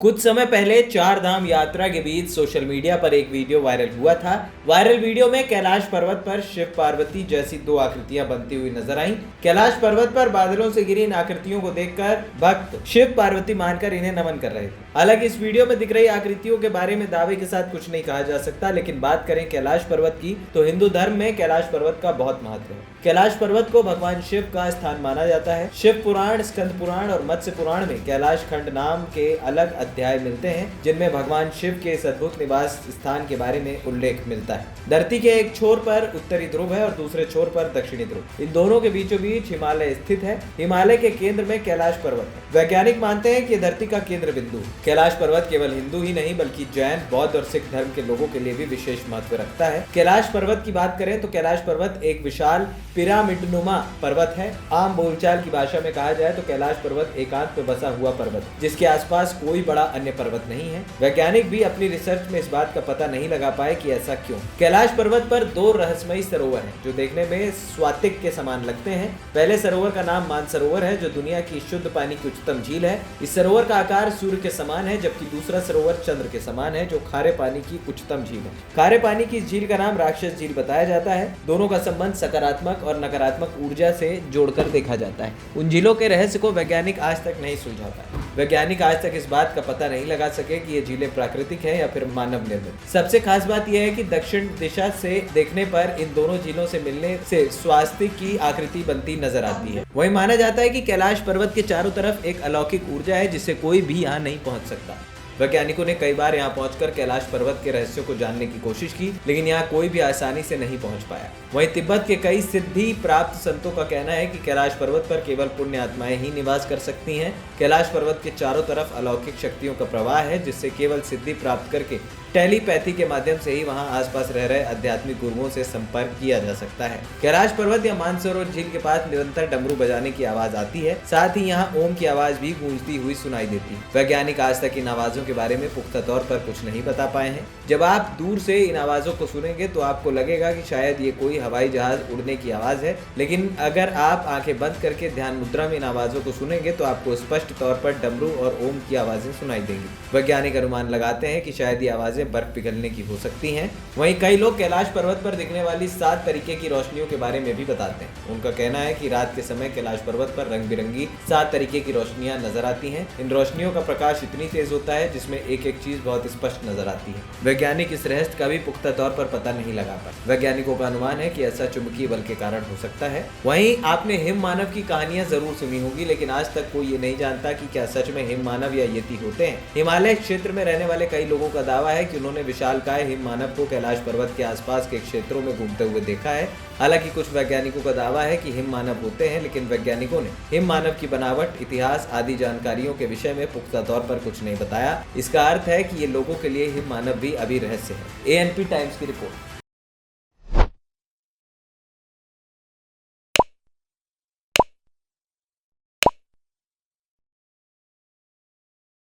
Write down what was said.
कुछ समय पहले चार धाम यात्रा के बीच सोशल मीडिया पर एक वीडियो वायरल हुआ था। वायरल वीडियो में कैलाश पर्वत पर शिव पार्वती जैसी दो आकृतियां बनती हुई नजर आईं। कैलाश पर्वत पर बादलों से गिरी इन आकृतियों को देखकर भक्त शिव पार्वती मानकर इन्हें नमन कर रहे थे। हालांकि इस वीडियो में दिख रही आकृतियों के बारे में दावे के साथ कुछ नहीं कहा जा सकता, लेकिन बात करें कैलाश पर्वत की तो हिंदू धर्म में कैलाश पर्वत का बहुत महत्व है। कैलाश पर्वत को भगवान शिव का स्थान माना जाता है। शिव पुराण, स्कंद पुराण और मत्स्य पुराण में कैलाश खंड नाम के अलग अध्याय मिलते हैं, जिनमें भगवान शिव के इस अद्भुत निवास स्थान के बारे में उल्लेख मिलता है। धरती के एक छोर पर उत्तरी ध्रुव है और दूसरे छोर पर दक्षिणी ध्रुव। इन दोनों के बीचों बीच हिमालय स्थित है। हिमालय के केंद्र में कैलाश पर्वत है। वैज्ञानिक मानते हैं कि धरती का केंद्र बिंदु कैलाश पर्वत केवल हिंदू ही नहीं बल्कि जैन, बौद्ध और सिख धर्म के लोगों के लिए भी विशेष महत्व रखता है। कैलाश पर्वत की बात करें तो कैलाश पर्वत एक विशाल पिरामिडनुमा पर्वत है। आम बोलचाल की भाषा में कहा जाए तो कैलाश पर्वत एकांत में बसा हुआ पर्वत, जिसके आसपास कोई बड़ा अन्य पर्वत नहीं है। वैज्ञानिक भी अपनी रिसर्च में इस बात का पता नहीं लगा पाए कि ऐसा क्यों। कैलाश पर्वत पर दो रहस्यमयी सरोवर हैं, जो देखने में स्वातिक के समान लगते हैं। पहले सरोवर का नाम मानसरोवर है, जो दुनिया की शुद्ध पानी की उच्चतम झील है। इस सरोवर का आकार सूर्य के समान है, जबकि दूसरा सरोवर चंद्र के समान है, जो खारे पानी की उच्चतम झील है। खारे पानी की झील का नाम राक्षस झील बताया जाता है। दोनों का संबंध सकारात्मक और नकारात्मक ऊर्जा से जोड़कर देखा जाता है। उन झीलों के रहस्य को वैज्ञानिक आज तक नहीं सुलझा पाए। वैज्ञानिक आज तक इस बात का पता नहीं लगा सके कि ये झीलें प्राकृतिक है या फिर मानव निर्मित। सबसे खास बात यह है कि दक्षिण दिशा से देखने पर इन दोनों झीलों से मिलने से स्वास्तिक की आकृति बनती नजर आती है। वही माना जाता है कि कैलाश पर्वत के चारों तरफ एक अलौकिक ऊर्जा है, जिससे कोई भी यहाँ नहीं पहुंच सकता। वैज्ञानिकों ने कई बार यहाँ पहुंचकर कैलाश पर्वत के रहस्यों को जानने की कोशिश की, लेकिन यहाँ कोई भी आसानी से नहीं पहुंच पाया। वहीं तिब्बत के कई सिद्धि प्राप्त संतों का कहना है कि कैलाश पर्वत पर केवल पुण्य आत्माएं ही निवास कर सकती हैं। कैलाश पर्वत के चारों तरफ अलौकिक शक्तियों का प्रवाह है, जिससे केवल सिद्धि प्राप्त करके टेलीपैथी के माध्यम से ही वहां आसपास रह रहे आध्यात्मिक गुरुओं से संपर्क किया जा सकता है। कैलाश पर्वत या मानसरोवर झील के पास निरंतर डमरू बजाने की आवाज आती है। साथ ही यहाँ ओम की आवाज भी गूंजती हुई सुनाई देती है। वैज्ञानिक आज तक इन आवाजों के बारे में पुख्ता तौर पर कुछ नहीं बता पाए हैं। जब आप दूर से इन आवाजों को सुनेंगे तो आपको लगेगा कि शायद ये कोई हवाई जहाज उड़ने की आवाज है, लेकिन अगर आप आंखें बंद करके ध्यान मुद्रा में इन आवाजों को सुनेंगे तो आपको स्पष्ट तौर पर डमरू और ओम की आवाजें सुनाई देंगी। वैज्ञानिक अनुमान लगाते हैं कि शायद ये आवाजें बर्फ पिघलने की हो सकती हैं। वहीं कई लोग कैलाश पर्वत पर दिखने वाली 7 तरीके की रोशनियों के बारे में भी बताते हैं। उनका कहना है कि रात के समय कैलाश पर्वत पर रंग बिरंगी 7 तरीके की रोशनियां नजर आती हैं। इन रोशनियों का प्रकाश इतनी तेज होता है जिसमें एक एक चीज बहुत स्पष्ट नजर आती है। वैज्ञानिक इस रहस्य का भी पुख्ता तौर पर पता नहीं लगा पाए। वैज्ञानिकों का अनुमान है कि ऐसा चुंबकीय बल के कारण हो सकता है। वहीं आपने हिम मानव की कहानियां जरूर सुनी होगी, लेकिन आज तक कोई ये नहीं जानता कि क्या सच में हिम मानव या यति होते हैं। हिमालय क्षेत्र में रहने वाले कई लोगों का दावा है कि उन्होंने विशालकाय हिम मानव को कैलाश पर्वत के आसपास के क्षेत्रों में घूमते हुए देखा है। हालांकि कुछ वैज्ञानिकों का दावा है कि हिम मानव होते हैं, लेकिन वैज्ञानिकों ने हिम मानव की बनावट, इतिहास आदि जानकारियों के विषय में पुख्ता तौर पर कुछ नहीं बताया। इसका अर्थ है कि ये लोगों के लिए हिम मानव भी अभी रहस्य है। ANP टाइम्स की रिपोर्ट।